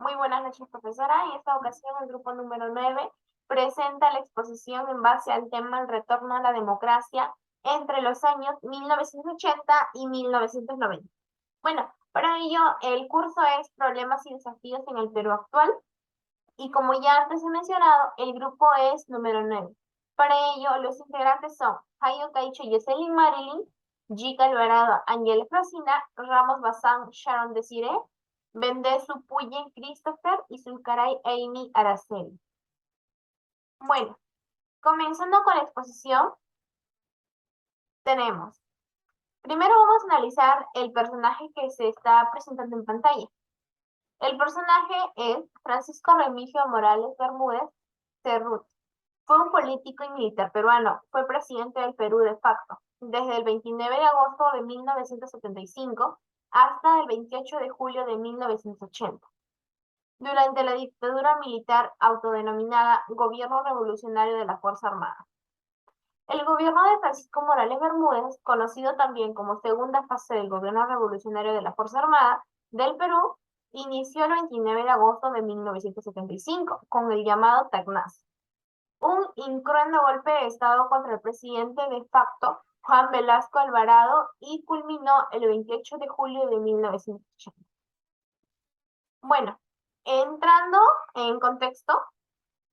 Muy buenas noches, profesora. En esta ocasión, el grupo número 9 presenta la exposición en base al tema El retorno a la democracia entre los años 1980 y 1990. Bueno, para ello, el curso es Problemas y desafíos en el Perú actual. Y como ya antes he mencionado, el grupo es número 9. Para ello, los integrantes son Jairo Caicho y Yeselin Marilyn, Gika Alvarado, Ángel Frosina, Ramos Bazán, Sharon Desiree, Bendesu Puyen Christopher y Zulcaray Amy Araceli. Bueno, comenzando con la exposición, tenemos. Primero vamos a analizar el personaje que se está presentando en pantalla. El personaje es Francisco Remigio Morales Bermúdez Cerrut. Fue un político y militar peruano. Fue presidente del Perú de facto, desde el 29 de agosto de 1975 hasta el 28 de julio de 1980. Durante la dictadura militar autodenominada Gobierno Revolucionario de la Fuerza Armada. El gobierno de Francisco Morales Bermúdez, conocido también como segunda fase del Gobierno Revolucionario de la Fuerza Armada del Perú, inició el 29 de agosto de 1975 con el llamado TACNAS, un incruento golpe de Estado contra el presidente de facto, Juan Velasco Alvarado, y culminó el 28 de julio de 1980. Bueno, entrando en contexto,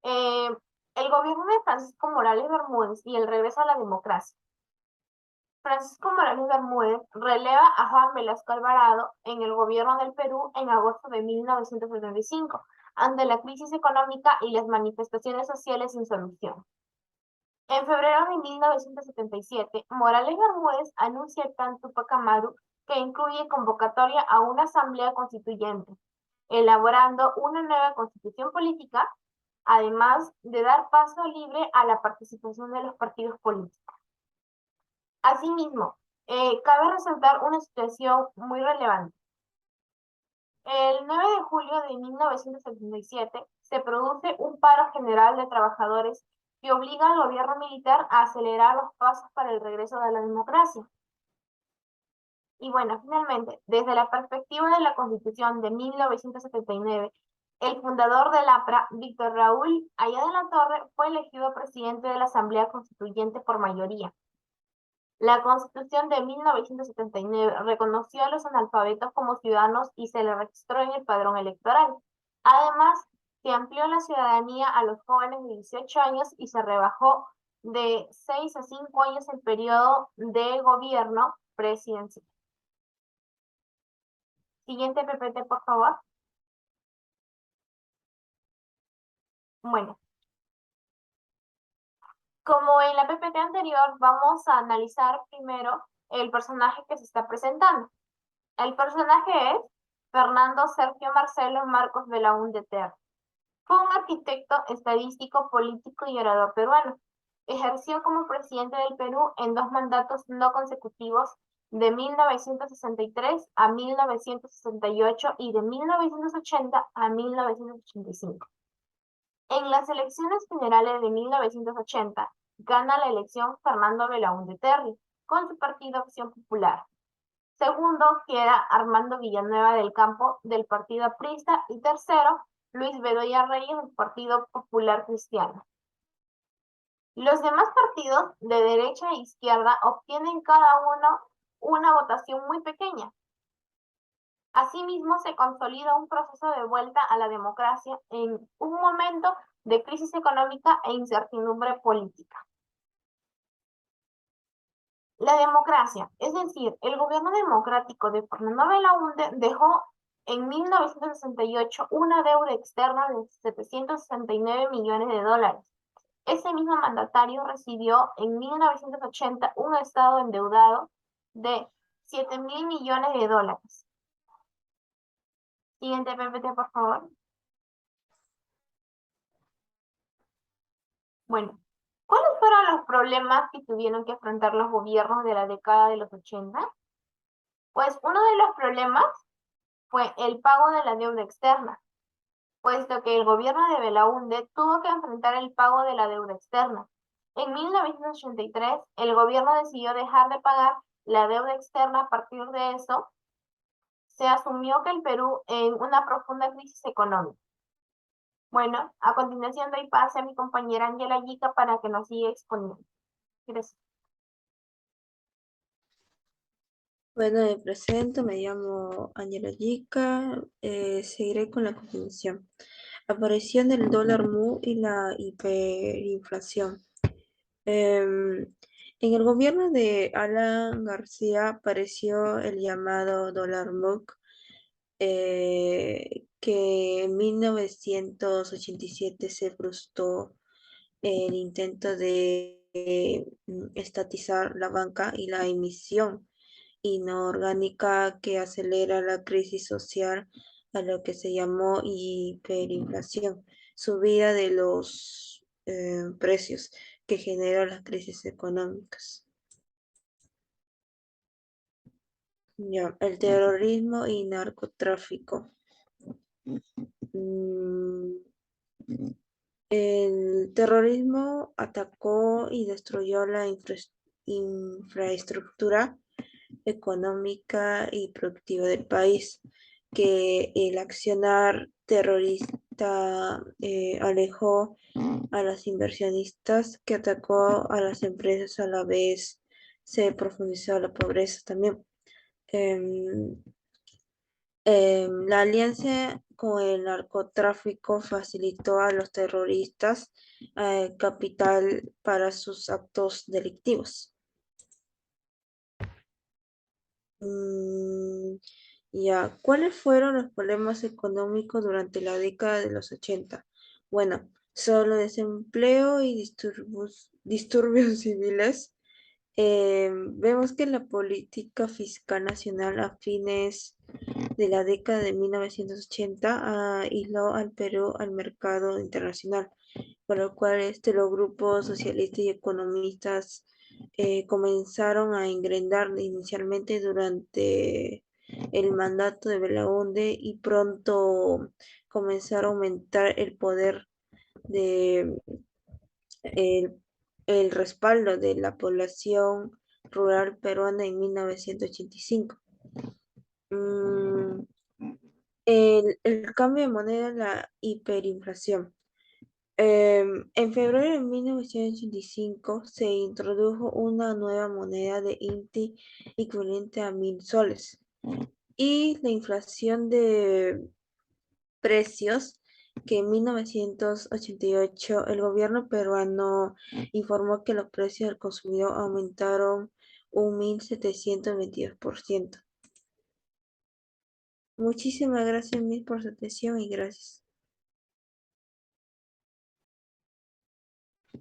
eh, el gobierno de Francisco Morales Bermúdez y el regreso a la democracia. Francisco Morales Bermúdez releva a Juan Velasco Alvarado en el gobierno del Perú en agosto de 1975, ante la crisis económica y las manifestaciones sociales sin solución. En febrero de 1977, Morales Bermúdez anuncia el Plan Tupac Amaru, que incluye convocatoria a una asamblea constituyente, elaborando una nueva constitución política, además de dar paso libre a la participación de los partidos políticos. Asimismo, cabe resaltar una situación muy relevante. El 9 de julio de 1977 se produce un paro general de trabajadores que obliga al gobierno militar a acelerar los pasos para el regreso de la democracia. Y bueno, finalmente, desde la perspectiva de la Constitución de 1979, el fundador del APRA, Víctor Raúl Haya de la Torre, fue elegido presidente de la Asamblea Constituyente por mayoría. La Constitución de 1979 reconoció a los analfabetos como ciudadanos y se les registró en el padrón electoral. Además, se amplió la ciudadanía a los jóvenes de 18 años y se rebajó de 6 a 5 años el periodo de gobierno presidencial. Siguiente PPT, por favor. Bueno, como en la PPT anterior, vamos a analizar primero el personaje que se está presentando. El personaje es Fernando Sergio Marcelo Marcos Belaúnde Terry. Fue un arquitecto, estadístico, político y orador peruano. Ejerció como presidente del Perú en 2 mandatos no consecutivos de 1963 a 1968 y de 1980 a 1985. En las elecciones generales de 1980, gana la elección Fernando Belaúnde Terry con su partido Acción Popular. Segundo queda Armando Villanueva del Campo del Partido Aprista y tercero Luis Bedoya Reyes del Partido Popular Cristiano. Los demás partidos de derecha e izquierda obtienen cada uno una votación muy pequeña. Asimismo, se consolida un proceso de vuelta a la democracia en un momento de crisis económica e incertidumbre política. La democracia, es decir, el gobierno democrático de Fernando Belaúnde dejó en 1968 una deuda externa de 769 millones de dólares. Ese mismo mandatario recibió en 1980 un estado endeudado de 7.000 millones de dólares. Siguiente PPT, por favor. Bueno, ¿cuáles fueron los problemas que tuvieron que afrontar los gobiernos de la década de los 80? Pues uno de los problemas fue el pago de la deuda externa, puesto que el gobierno de Belaúnde tuvo que enfrentar el pago de la deuda externa. En 1983, el gobierno decidió dejar de pagar la deuda externa. A partir de eso, se asumió que el Perú en una profunda crisis económica. Bueno, a continuación doy pase a mi compañera Angela Yica para que nos siga exponiendo. Gracias. Bueno, me presento, me llamo Ángela Yica, seguiré con la continuación. Aparición del dólar MU y la hiperinflación. En el gobierno de Alan García apareció el llamado dólar MUC, que en 1987 se frustró el intento de estatizar la banca y la emisión inorgánica que acelera la crisis social, a lo que se llamó hiperinflación, subida de los precios que genera las crisis económicas. Ya, el terrorismo y narcotráfico. Mm, el terrorismo atacó y destruyó la infraestructura económica y productiva del país, que el accionar terrorista alejó a los inversionistas, que atacó a las empresas, a la vez se profundizó la pobreza también. Em, la alianza con el narcotráfico facilitó a los terroristas capital para sus actos delictivos. Mm, ya, ¿cuáles fueron los problemas económicos durante la década de los 80? Bueno, solo desempleo y disturbios civiles. Vemos que la política fiscal nacional a fines de la década de 1980 aisló al Perú al mercado internacional, por lo cual los grupos socialistas y economistas comenzaron a engrandar inicialmente durante el mandato de Belaúnde y pronto comenzaron a aumentar el poder de el, el respaldo de la población rural peruana en 1985. Mm, el cambio de moneda, la hiperinflación. En febrero de 1985 se introdujo una nueva moneda de INTI equivalente a 1.000 soles y la inflación de precios, que en 1988 el gobierno peruano informó que los precios al consumidor aumentaron un 1.722%. Muchísimas gracias, Miss, por su atención y gracias.